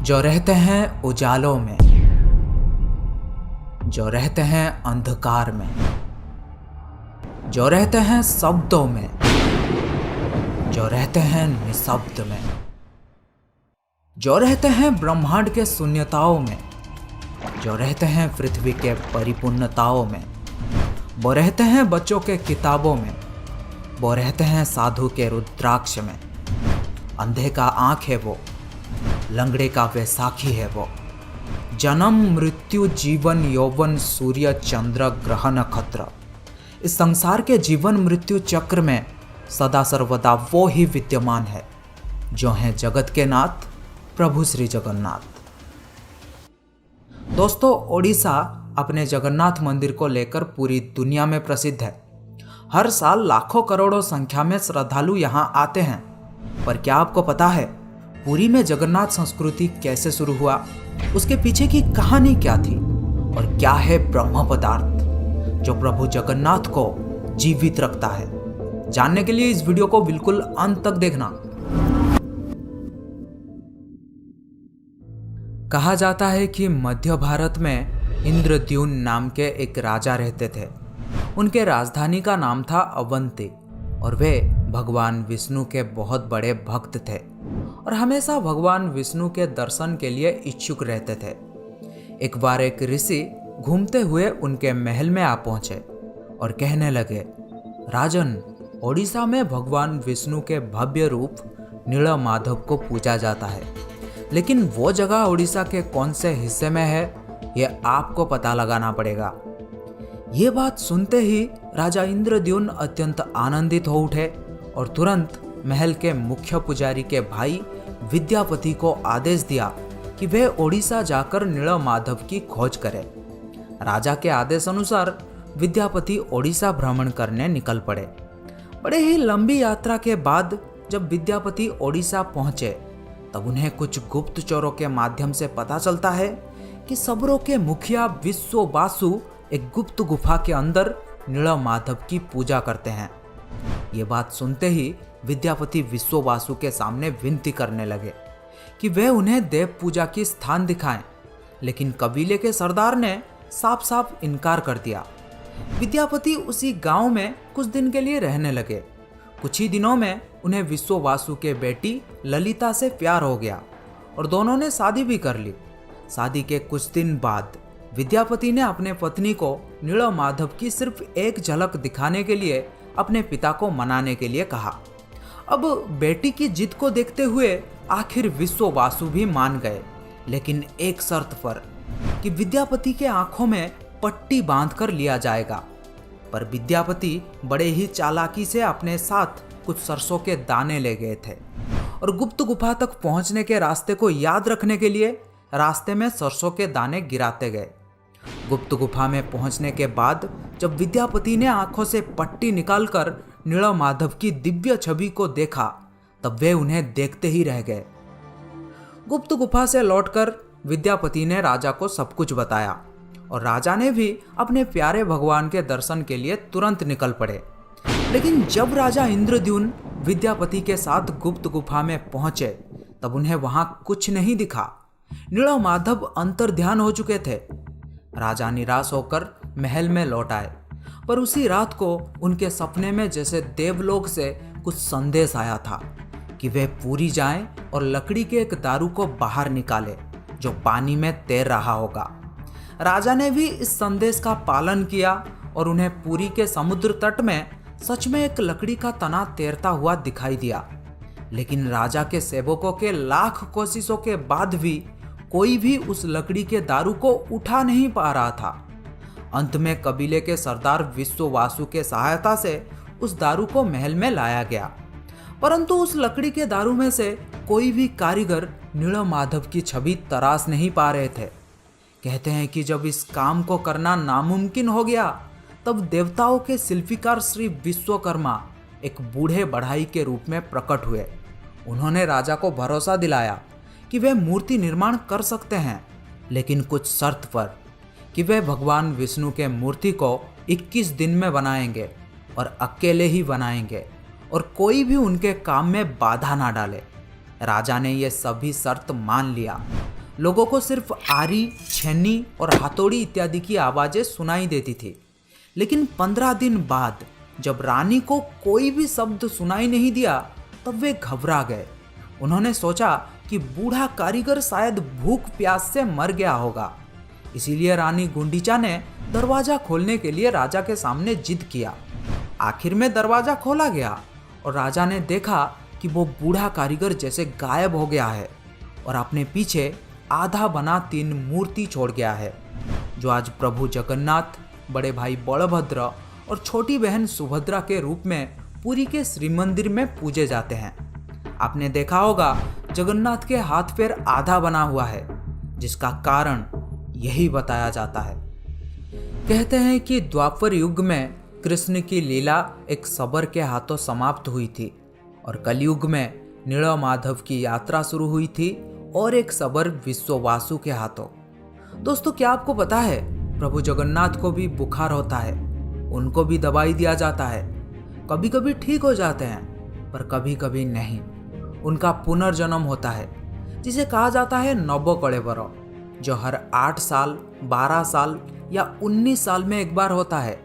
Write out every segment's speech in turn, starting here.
जो रहते हैं उजालों में, जो रहते हैं अंधकार में, जो रहते हैं शब्दों में, जो रहते हैं निशब्द में, जो रहते हैं ब्रह्मांड के शून्यताओं में, जो रहते हैं पृथ्वी के परिपूर्णताओं में, वो रहते हैं बच्चों के किताबों में, वो रहते हैं साधु के रुद्राक्ष में। अंधे का आँख है वो, लंगड़े का वैसाखी है वो। जन्म मृत्यु जीवन यौवन सूर्य चंद्र ग्रह नक्षत्र, इस संसार के जीवन मृत्यु चक्र में सदा सर्वदा वो ही विद्यमान है जो हैं जगत के नाथ प्रभु श्री जगन्नाथ। दोस्तों, ओडिशा अपने जगन्नाथ मंदिर को लेकर पूरी दुनिया में प्रसिद्ध है। हर साल लाखों करोड़ों संख्या में श्रद्धालु यहाँ आते हैं। पर क्या आपको पता है पुरी में जगन्नाथ संस्कृति कैसे शुरू हुआ, उसके पीछे की कहानी क्या थी और क्या है ब्रह्म पदार्थ जो प्रभु जगन्नाथ को जीवित रखता है? जानने के लिए इस वीडियो को बिल्कुल अंत तक देखना। कहा जाता है कि मध्य भारत में इंद्रद्युम्न नाम के एक राजा रहते थे। उनके राजधानी का नाम था अवंती और वे भगवान विष्णु के बहुत बड़े भक्त थे और हमेशा भगवान विष्णु के दर्शन के लिए इच्छुक रहते थे। एक बार एक ऋषि घूमते हुए उनके महल में आ पहुंचे और कहने लगे, राजन, ओडिशा में भगवान विष्णु के भव्य रूप नीलमाधव को पूजा जाता है, लेकिन वो जगह ओडिशा के कौन से हिस्से में है ये आपको पता लगाना पड़ेगा। ये बात सुनते ही राजा इंद्रद्युम्न अत्यंत आनंदित हो उठे और तुरंत महल के मुख्य पुजारी के भाई विद्यापति को आदेश दिया कि वे ओडिशा जाकर नीलमाधव की खोज करें। राजा के आदेश अनुसार विद्यापति ओडिशा भ्रमण करने निकल पड़े। बड़े ही लंबी यात्रा के बाद जब विद्यापति ओडिशा पहुंचे तब उन्हें कुछ गुप्त चोरों के माध्यम से पता चलता है कि सबरों के मुखिया विश्ववासु एक गुप्त गुफा के अंदर नीलमाधव की पूजा करते हैं। ये बात सुनते ही विद्यापति विश्ववासु के सामने विनती करने लगे कि वे उन्हें देव पूजा की स्थान दिखाएं, लेकिन कबीले के सरदार ने साफ साफ इनकार कर दिया। विद्यापति उसी गांव में कुछ दिन के लिए रहने लगे। कुछ ही दिनों में उन्हें विश्ववासु के बेटी ललिता से प्यार हो गया और दोनों ने शादी भी कर ली। शादी के कुछ दिन बाद विद्यापति ने अपने पत्नी को नीलमाधव की सिर्फ एक झलक दिखाने के लिए अपने पिता को मनाने के लिए कहा। अब बेटी की जिद को देखते हुए आखिर विश्ववासु भी मान गए, लेकिन एक शर्त पर कि विद्यापति के आंखों में पट्टी बांधकर लिया जाएगा। पर विद्यापति बड़े ही चालाकी से अपने साथ कुछ सरसों के दाने ले गए थे और गुप्त गुफा तक पहुंचने के रास्ते को याद रखने के लिए रास्ते में सरसों के दाने गिराते गए। गुप्त गुफा में पहुंचने के बाद जब विद्यापति ने आंखों से पट्टी निकालकर नीलमाधव की दिव्य छवि को देखा तब वे उन्हें देखते ही रह गए। गुप्त गुफा से लौटकर विद्यापति ने राजा को सब कुछ बताया और राजा ने भी अपने प्यारे भगवान के दर्शन के लिए तुरंत निकल पड़े। लेकिन जब राजा इंद्रद्युम्न विद्यापति के साथ गुप्त गुफा में पहुंचे तब उन्हें वहां कुछ नहीं दिखा। नीलमाधव अंतर्ध्यान हो चुके थे। राजा निराश होकर महल में लौट आए, पर उसी रात को उनके सपने में जैसे देवलोक से कुछ संदेश आया था कि वे पुरी जाएं और लकड़ी के एक दारू को बाहर निकालें जो पानी में तैर रहा होगा। राजा ने भी इस संदेश का पालन किया और उन्हें पुरी के समुद्र तट में सच में एक लकड़ी का तना तैरता हुआ दिखाई दिया। लेकिन राजा के सेवकों के लाख कोशिशों के बाद भी कोई भी उस लकड़ी के दारू को उठा नहीं पा रहा था। अंत में कबीले के सरदार विश्ववासु के सहायता से उस दारू को महल में लाया गया, परंतु उस लकड़ी के दारू में से कोई भी कारीगर नीलमाधव की छवि तराश नहीं पा रहे थे। कहते हैं कि जब इस काम को करना नामुमकिन हो गया तब देवताओं के शिल्पीकार श्री विश्वकर्मा एक बूढ़े बढ़ाई के रूप में प्रकट हुए। उन्होंने राजा को भरोसा दिलाया कि वे मूर्ति निर्माण कर सकते हैं, लेकिन कुछ शर्त पर कि वे भगवान विष्णु के मूर्ति को 21 दिन में बनाएंगे और अकेले ही बनाएंगे और कोई भी उनके काम में बाधा ना डाले। राजा ने ये सभी शर्त मान लिया। लोगों को सिर्फ आरी, छेनी और हथौड़ी इत्यादि की आवाजें सुनाई देती थी। लेकिन 15 दिन बाद जब रानी को कोई भी शब्द सुनाई नहीं दिया तब वे घबरा गए। उन्होंने सोचा कि बूढ़ा कारीगर शायद भूख प्यास से मर गया होगा। इसीलिए रानी गुंडीचा ने दरवाजा खोलने के लिए राजा के सामने जिद किया। आखिर में दरवाजा खोला गया और राजा ने देखा कि वो बूढ़ा कारीगर जैसे गायब हो गया है और अपने पीछे आधा बना 3 मूर्ति छोड़ गया है, जो आज प्रभु जगन्नाथ, बड़े भाई बलभद्र और छोटी बहन सुभद्रा के रूप में पुरी के श्री मंदिर में पूजे जाते हैं। आपने देखा होगा जगन्नाथ के हाथ पैर आधा बना हुआ है, जिसका कारण यही बताया जाता है। कहते हैं कि द्वापर युग में कृष्ण की लीला एक शबर के हाथों समाप्त हुई थी और कलयुग में नीलमाधव की यात्रा शुरू हुई थी और एक शबर विश्ववासु के हाथों। दोस्तों, क्या आपको पता है प्रभु जगन्नाथ को भी बुखार होता है, उनको भी दवाई दिया जाता है। कभी कभी ठीक हो जाते हैं पर कभी कभी नहीं। उनका पुनर्जन्म होता है जिसे कहा जाता है नवकळेबर, जो हर 8 साल, 12 साल या 19 साल में एक बार होता है।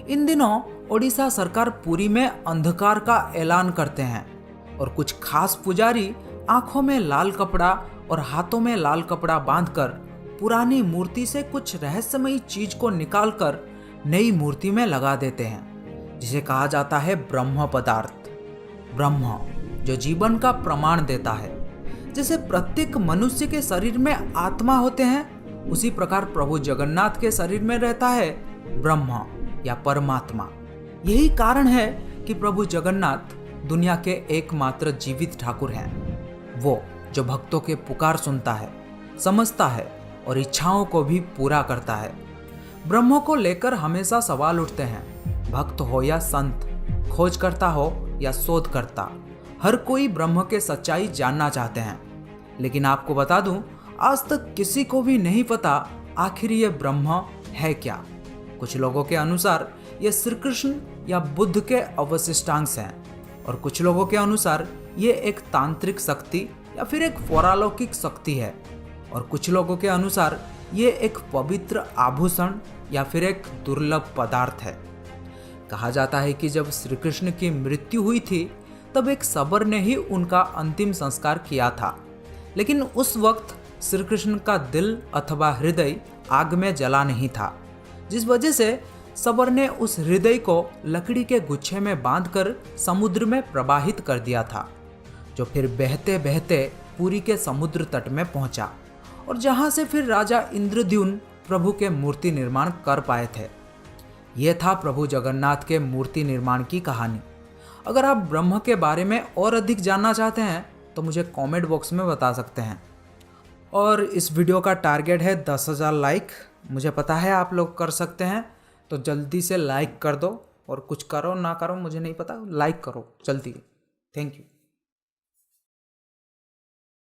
इन दिनों ओडिशा सरकार पुरी में अंधकार का ऐलान करते हैं और कुछ खास पुजारी आंखों में लाल कपड़ा और हाथों में लाल कपड़ा बांधकर पुरानी मूर्ति से कुछ रहस्यमयी चीज को निकालकर नई मूर्ति में लगा देते हैं, जिसे कहा जाता है ब्रह्म पदार्थ। ब्रह्म जो जीवन का प्रमाण देता है। जैसे प्रत्येक मनुष्य के शरीर में आत्मा होते हैं, उसी प्रकार प्रभु जगन्नाथ के शरीर में रहता है ब्रह्म या परमात्मा। यही कारण है कि प्रभु जगन्नाथ दुनिया के एकमात्र जीवित ठाकुर हैं। वो जो भक्तों के पुकार सुनता है, समझता है और इच्छाओं को भी पूरा करता है। ब्रह्म को लेकर हमेशा सवाल उठते हैं। भक्त हो या संत, खोज करता हो या शोध करता, हर कोई ब्रह्म के सच्चाई जानना चाहते हैं। लेकिन आपको बता दूं, आज तक किसी को भी नहीं पता आखिर ये ब्रह्म है क्या। कुछ लोगों के अनुसार ये श्री कृष्ण या बुद्ध के अवशिष्टांश हैं और कुछ लोगों के अनुसार ये एक तांत्रिक शक्ति या फिर एक पौरालौकिक शक्ति है और कुछ लोगों के अनुसार ये एक पवित्र आभूषण या फिर एक दुर्लभ पदार्थ है। कहा जाता है कि जब श्री कृष्ण की मृत्यु हुई थी तब एक शबर ने ही उनका अंतिम संस्कार किया था। लेकिन उस वक्त श्री कृष्ण का दिल अथवा हृदय आग में जला नहीं था, जिस वजह से शबर ने उस हृदय को लकड़ी के गुच्छे में बांधकर समुद्र में प्रवाहित कर दिया था, जो फिर बहते बहते पुरी के समुद्र तट में पहुंचा और जहां से फिर राजा इंद्रद्युम्न प्रभु के मूर्ति निर्माण कर पाए थे। यह था प्रभु जगन्नाथ के मूर्ति निर्माण की कहानी। अगर आप ब्रह्म के बारे में और अधिक जानना चाहते हैं तो मुझे कमेंट बॉक्स में बता सकते हैं। और इस वीडियो का टारगेट है 10,000 लाइक। मुझे पता है आप लोग कर सकते हैं, तो जल्दी से लाइक कर दो और कुछ करो ना करो मुझे नहीं पता, लाइक करो जल्दी। Thank you.